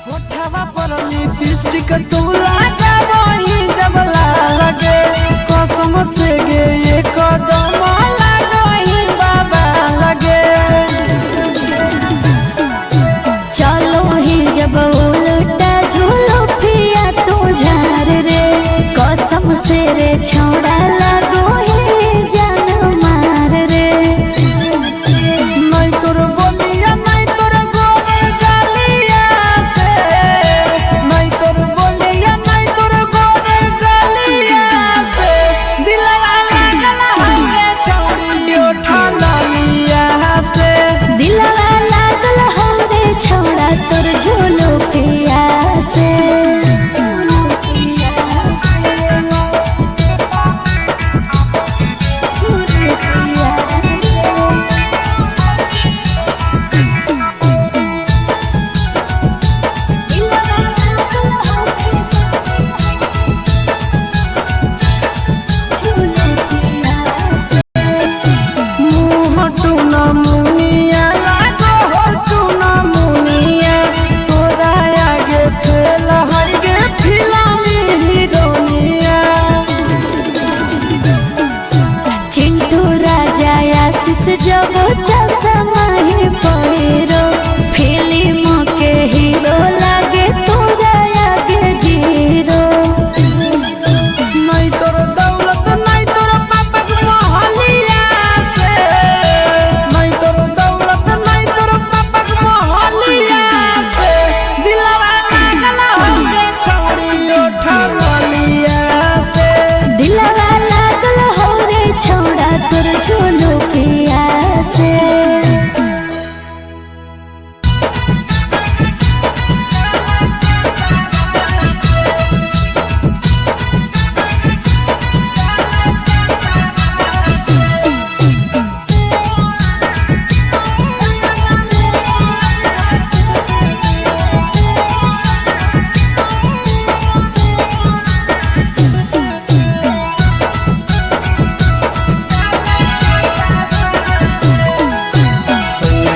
होठवा पर लिपस्टिक तू लगावही जब लागे कसम से गे ये कदम लागही बाबा लगे चलो ही जब उल्टा झूलो पिया तू झार रे कसम से रे छौड़ा लगो ही जान मार रे नहीं तोर बोलिया नहीं तोर गोरे गालिया से नहीं तोर बोलिया नहीं तोर गोरे गालिया से दिलवा लागल हमरे छौड़ी ओठा लालिया से दिलवा लागल हमरे छौड़ा तोर झूलो पिया से जब चश्मा ही पहिरो फिल्म के हीरो लागे तोरा आगे जीरो नहीं तोर दौलत नहीं तोर पापा के मोहलिया से नहीं तोर दौलत नहीं तोर पापा के मोहलिया से दिलवा लागल हमरे छौड़ी ओठा लालिया से दिलवा लागल हो रे छौड़ा तोर झोलो पिया से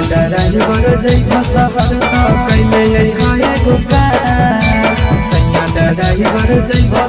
ड्राइवर जइबा शहर त कैले हाय गोका सैया ड्राइवर जइबा